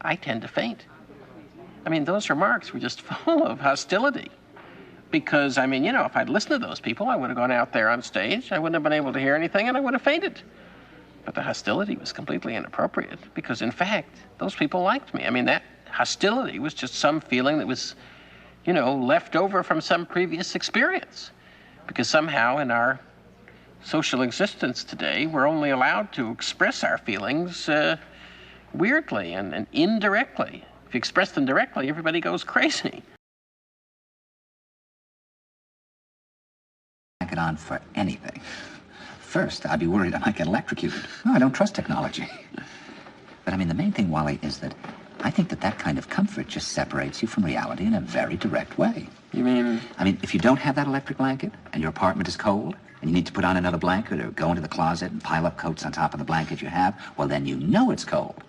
I tend to faint. I mean, those remarks were just full of hostility. Because, I mean, you know, if I'd listened to those people, I would have gone out there on stage, I wouldn't have been able to hear anything, and I would have fainted. But the hostility was completely inappropriate, because, in fact, those people liked me. I mean, that hostility was just some feeling that was, you know, left over from some previous experience. Because somehow in our social existence today, we're only allowed to express our feelings weirdly and indirectly. If you express them directly, everybody goes crazy. It on for anything. First, I'd be worried I might get electrocuted. No, I don't trust technology. But I mean, the main thing, Wally, is that I think that kind of comfort just separates you from reality in a very direct way. You mean? I mean, if you don't have that electric blanket and your apartment is cold and you need to put on another blanket or go into the closet and pile up coats on top of the blanket you have, well, then you know it's cold.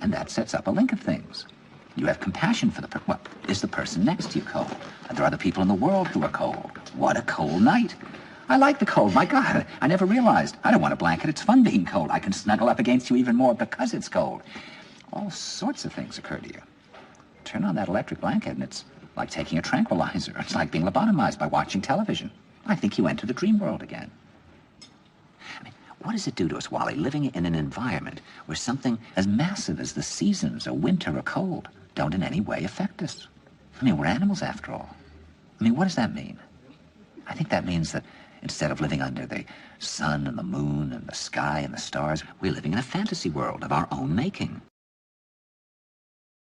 And that sets up a link of things. You have compassion for well, is the person next to you cold? Are there other people in the world who are cold? What a cold night. I like the cold. My God, I never realized. I don't want a blanket. It's fun being cold. I can snuggle up against you even more because it's cold. All sorts of things occur to you. Turn on that electric blanket and it's like taking a tranquilizer. It's like being lobotomized by watching television. I think you enter the dream world again. I mean, what does it do to us, Wally, living in an environment where something as massive as the seasons, or winter or cold, don't in any way affect us? I mean, we're animals after all. I mean, what does that mean? I think that means that instead of living under the sun and the moon and the sky and the stars, we're living in a fantasy world of our own making.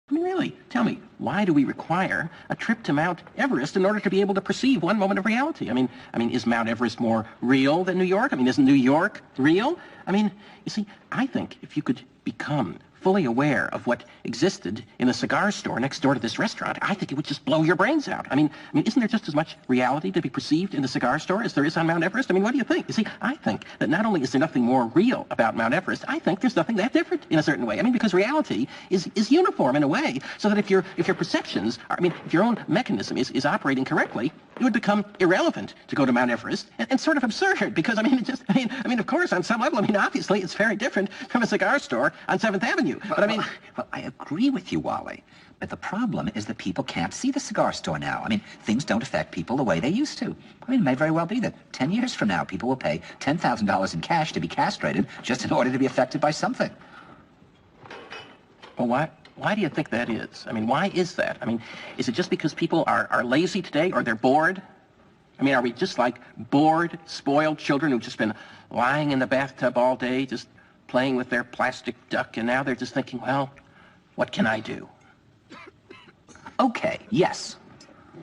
I mean, really, tell me, why do we require a trip to Mount Everest in order to be able to perceive one moment of reality? I mean, is Mount Everest more real than New York? I mean, isn't New York real? I mean, you see, I think if you could become fully aware of what existed in a cigar store next door to this restaurant, I think it would just blow your brains out. I mean, isn't there just as much reality to be perceived in the cigar store as there is on Mount Everest? I mean, what do you think? You see, I think that not only is there nothing more real about Mount Everest, I think there's nothing that different in a certain way. I mean, because reality is uniform in a way, so that if your perceptions are, if your own mechanism is operating correctly, it would become irrelevant to go to Mount Everest and sort of absurd, because of course, on some level, obviously it's very different from a cigar store on 7th Avenue. But Well, I agree with you, Wally. But the problem is that people can't see the cigar store now. I mean, things don't affect people the way they used to. I mean, it may very well be that 10 years from now, people will pay $10,000 in cash to be castrated just in order to be affected by something. Well, why do you think that is? I mean, why is that? I mean, is it just because people are lazy today, or they're bored? I mean, are we just like bored, spoiled children who've just been lying in the bathtub all day, just playing with their plastic duck, and now they're just thinking, well, what can I do? Okay, yes.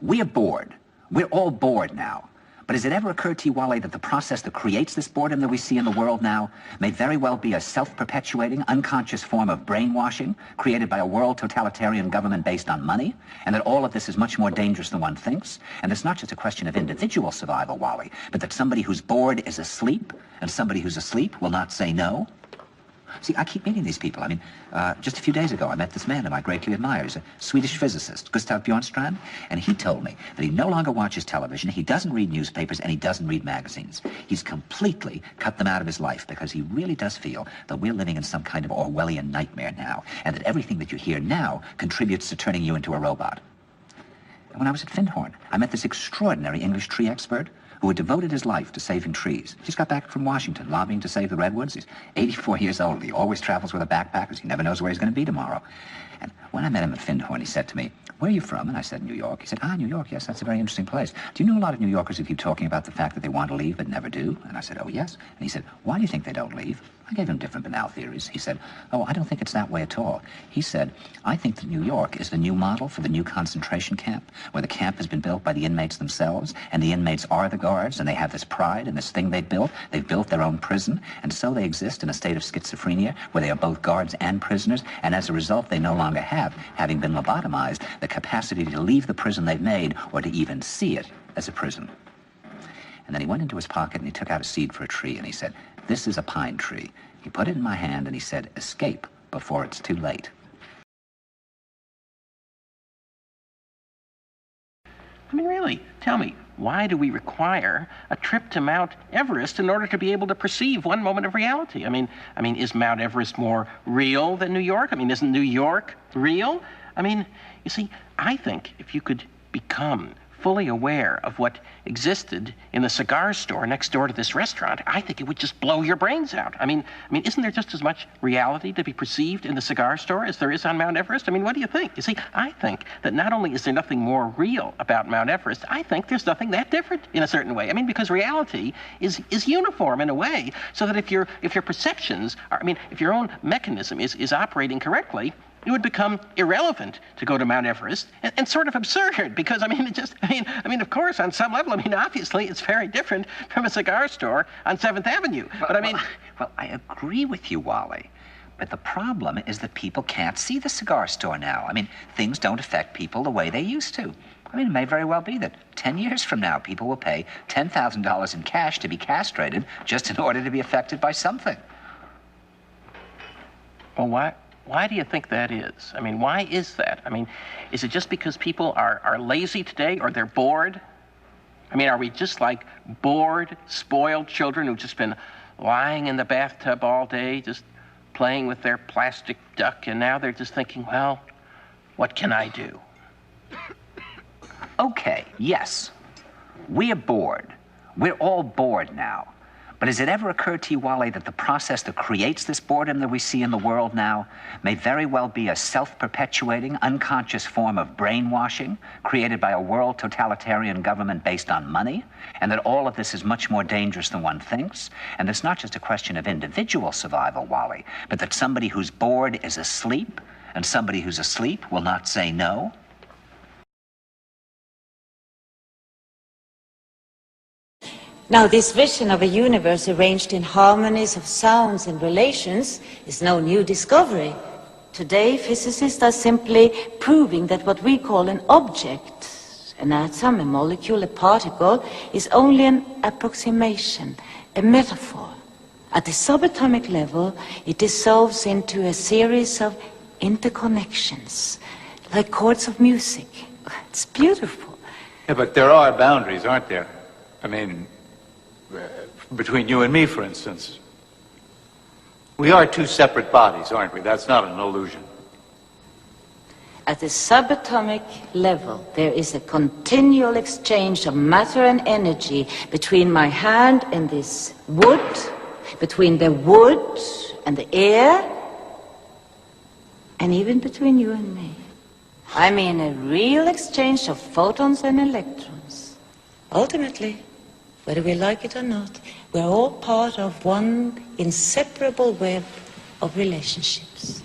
We're bored. We're all bored now. But has it ever occurred to you, Wally, that the process that creates this boredom that we see in the world now may very well be a self-perpetuating, unconscious form of brainwashing created by a world totalitarian government based on money, and that all of this is much more dangerous than one thinks, and it's not just a question of individual survival, Wally, but that somebody who's bored is asleep, and somebody who's asleep will not say no? See, I keep meeting these people. I mean, just a few days ago, I met this man whom I greatly admire. He's a Swedish physicist, Gustav Bjornstrand, and he told me that he no longer watches television, he doesn't read newspapers, and he doesn't read magazines. He's completely cut them out of his life because he really does feel that we're living in some kind of Orwellian nightmare now, and that everything that you hear now contributes to turning you into a robot. And when I was at Findhorn, I met this extraordinary English tree expert who had devoted his life to saving trees. He just got back from Washington, lobbying to save the redwoods. He's 84 years old. He always travels with a backpack because he never knows where he's going to be tomorrow. And when I met him at Findhorn, he said to me, "Where are you from?" And I said, "New York." He said, "Ah, New York, yes, that's a very interesting place. Do you know a lot of New Yorkers who keep talking about the fact that they want to leave but never do?" And I said, "Oh, yes." And he said, "Why do you think they don't leave?" I gave him different banal theories. He said, "Oh, I don't think it's that way at all." He said, "I think that New York is the new model for the new concentration camp, where the camp has been built by the inmates themselves, and the inmates are the guards, and they have this pride in this thing they've built. They've built their own prison, and so they exist in a state of schizophrenia, where they are both guards and prisoners, and as a result, they no longer have, having been lobotomized, the capacity to leave the prison they've made, or to even see it as a prison." And then he went into his pocket and he took out a seed for a tree, and he said, "This is a pine tree." He put it in my hand and he said, "Escape before it's too late." I mean, really, tell me, why do we require a trip to Mount Everest in order to be able to perceive one moment of reality? I mean, is Mount Everest more real than New York? I mean, isn't New York real? I mean, you see, I think if you could become fully aware of what existed in the cigar store next door to this restaurant, I think it would just blow your brains out. I mean, isn't there just as much reality to be perceived in the cigar store as there is on Mount Everest? I mean, what do you think? You see, I think that not only is there nothing more real about Mount Everest, I think there's nothing that different in a certain way. I mean, because reality is uniform in a way, so that if your perceptions are, if your own mechanism is operating correctly, it would become irrelevant to go to Mount Everest and sort of absurd because, of course, on some level, obviously it's very different from a cigar store on 7th Avenue. Well, I agree with you, Wally. But the problem is that people can't see the cigar store now. Things don't affect people the way they used to. It may very well be that 10 years from now, people will pay $10,000 in cash to be castrated just in order to be affected by something. Well, why do you think that is? Why is that? Is it just because people are lazy today or they're bored? Are we just like bored, spoiled children who've just been lying in the bathtub all day, just playing with their plastic duck, and now they're just thinking, well, what can I do? Okay, yes. We are bored. We're all bored now. But has it ever occurred to you, Wally, that the process that creates this boredom that we see in the world now may very well be a self-perpetuating, unconscious form of brainwashing created by a world totalitarian government based on money, and that all of this is much more dangerous than one thinks, and it's not just a question of individual survival, Wally, but that somebody who's bored is asleep, and somebody who's asleep will not say no? Now, this vision of a universe arranged in harmonies of sounds and relations is no new discovery. Today, physicists are simply proving that what we call an object, an atom, a molecule, a particle, is only an approximation, a metaphor. At the subatomic level, it dissolves into a series of interconnections, like chords of music. It's beautiful. Yeah, but there are boundaries, aren't there? Between you and me, for instance. We are two separate bodies, aren't we? That's not an illusion. At the subatomic level, there is a continual exchange of matter and energy between my hand and this wood, between the wood and the air, and even between you and me. A real exchange of photons and electrons. Ultimately, whether we like it or not, we're all part of one inseparable web of relationships.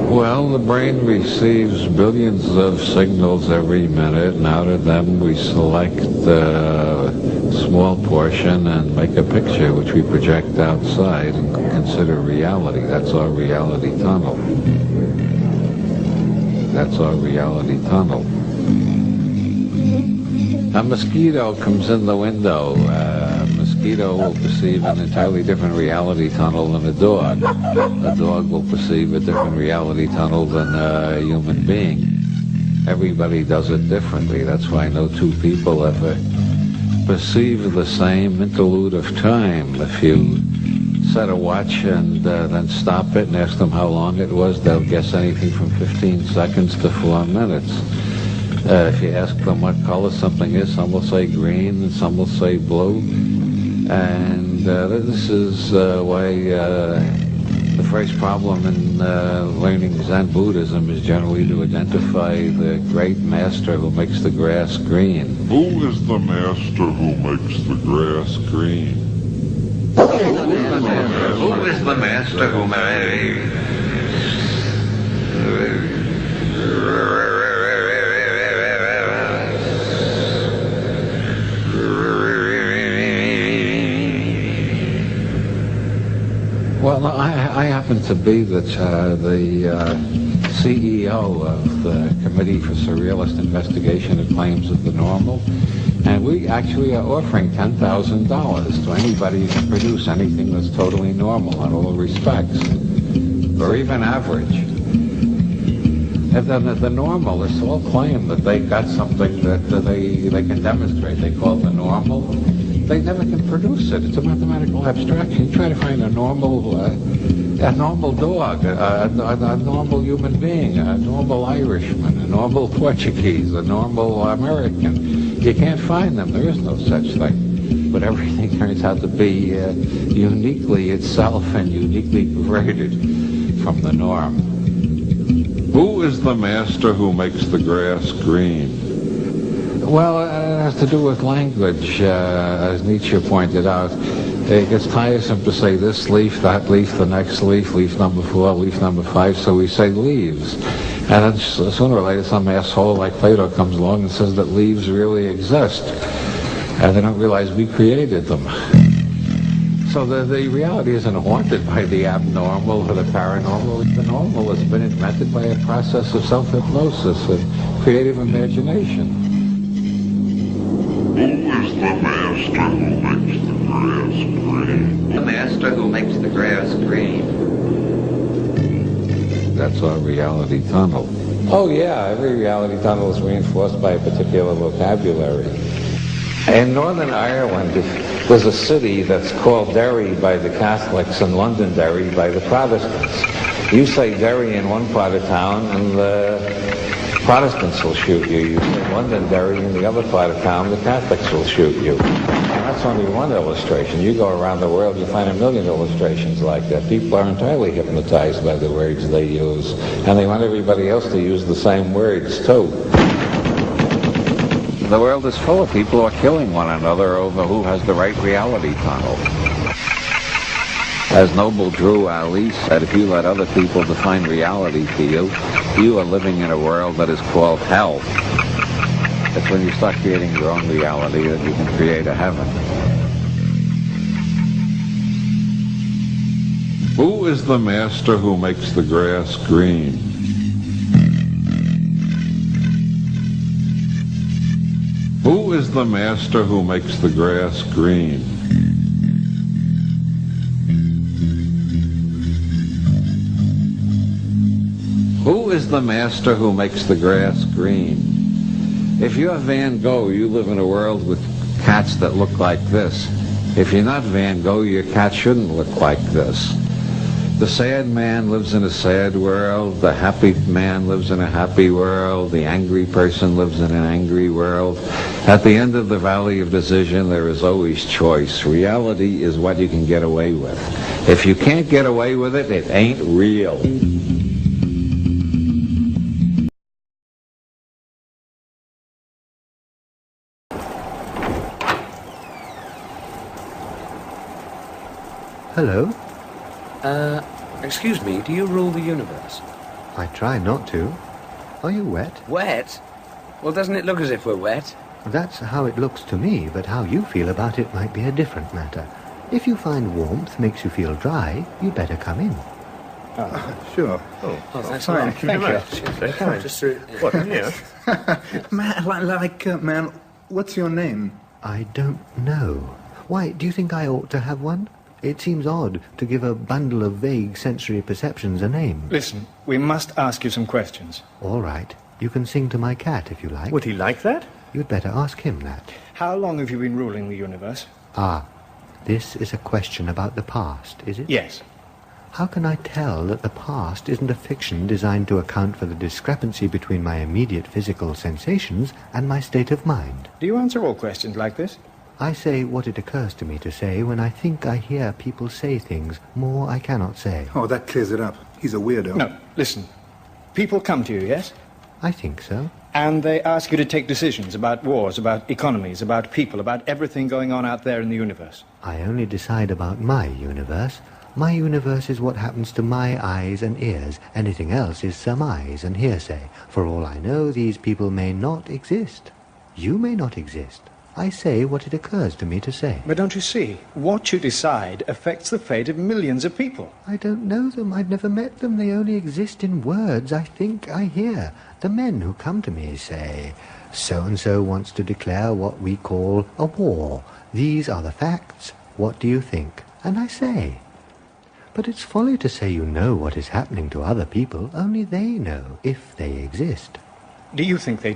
Well, the brain receives billions of signals every minute, and out of them we select a small portion and make a picture which we project outside and consider reality. That's our reality tunnel. That's our reality tunnel. A mosquito comes in the window. A mosquito will perceive an entirely different reality tunnel than a dog. A dog will perceive a different reality tunnel than a human being. Everybody does it differently. That's why no two people ever perceive the same interlude of time. If you set a watch and then stop it and ask them how long it was, they'll guess anything from 15 seconds to 4 minutes. If you ask them what color something is, some will say green and some will say blue. And this is why the first problem in learning Zen Buddhism is generally to identify the great master who makes the grass green. Who is the master who makes the grass green? Who is the master who makes... Well, I happen to be the CEO of the Committee for Surrealist Investigation of Claims of the Normal, and we actually are offering $10,000 to anybody who can produce anything that's totally normal in all respects, or even average. And then the normalists all claim that they got something that they can demonstrate. They call it the normal. They never can produce it. It's a mathematical abstraction. You try to find a normal dog, a normal human being, a normal Irishman, a normal Portuguese, a normal American. You can't find them. There is no such thing. But everything turns out to be uniquely itself and uniquely perverted from the norm. Who is the master who makes the grass green? Well, it has to do with language, as Nietzsche pointed out. It gets tiresome to say this leaf, that leaf, the next leaf, leaf number 4, leaf number 5, so we say leaves. And then sooner or later some asshole like Plato comes along and says that leaves really exist. And they don't realize we created them. So the reality isn't haunted by the abnormal or the paranormal. The normal has been invented by a process of self-hypnosis and creative imagination. Who is the master who makes the grass green? The master who makes the grass green. That's our reality tunnel. Oh yeah, every reality tunnel is reinforced by a particular vocabulary. In Northern Ireland, there's a city that's called Derry by the Catholics and Londonderry by the Protestants. You say Derry in one part of town and the Protestants will shoot you. You say Londonderry in the other part of town, the Catholics will shoot you. And that's only one illustration. You go around the world, you find a million illustrations like that. People are entirely hypnotized by the words they use. And they want everybody else to use the same words, too. The world is full of people who are killing one another over who has the right reality tunnel. As Noble Drew Ali said, if you let other people define reality for you, you are living in a world that is called hell. It's when you start creating your own reality that you can create a heaven. Who is the master who makes the grass green? Who is the master who makes the grass green? Who is the master who makes the grass green? If you're Van Gogh, you live in a world with cats that look like this. If you're not Van Gogh, your cat shouldn't look like this. The sad man lives in a sad world. The happy man lives in a happy world. The angry person lives in an angry world. At the end of the valley of decision, there is always choice. Reality is what you can get away with. If you can't get away with it, it ain't real. Hello? Excuse me, do you rule the universe? I try not to. Are you wet? Wet? Well, doesn't it look as if we're wet? That's how it looks to me, but how you feel about it might be a different matter. If you find warmth makes you feel dry, you'd better come in. Sure. Oh, that's fine. nice. Thank you. It's very kind. Just through... What, here? Man, what's your name? I don't know. Why, do you think I ought to have one? It seems odd to give a bundle of vague sensory perceptions a name. Listen, we must ask you some questions. All right. You can sing to my cat if you like. Would he like that? You'd better ask him that. How long have you been ruling the universe? Ah, this is a question about the past, is it? Yes. How can I tell that the past isn't a fiction designed to account for the discrepancy between my immediate physical sensations and my state of mind? Do you answer all questions like this? I say what it occurs to me to say when I think I hear people say things. More I cannot say. Oh, that clears it up. He's a weirdo. No, listen. People come to you, yes? I think so. And they ask you to take decisions about wars, about economies, about people, about everything going on out there in the universe. I only decide about my universe. My universe is what happens to my eyes and ears. Anything else is surmise and hearsay. For all I know, these people may not exist. You may not exist. I say what it occurs to me to say. But don't you see? What you decide affects the fate of millions of people. I don't know them. I've never met them. They only exist in words I think I hear. The men who come to me say, so-and-so wants to declare what we call a war. These are the facts. What do you think? And I say. But it's folly to say you know what is happening to other people. Only they know, if they exist. Do you think they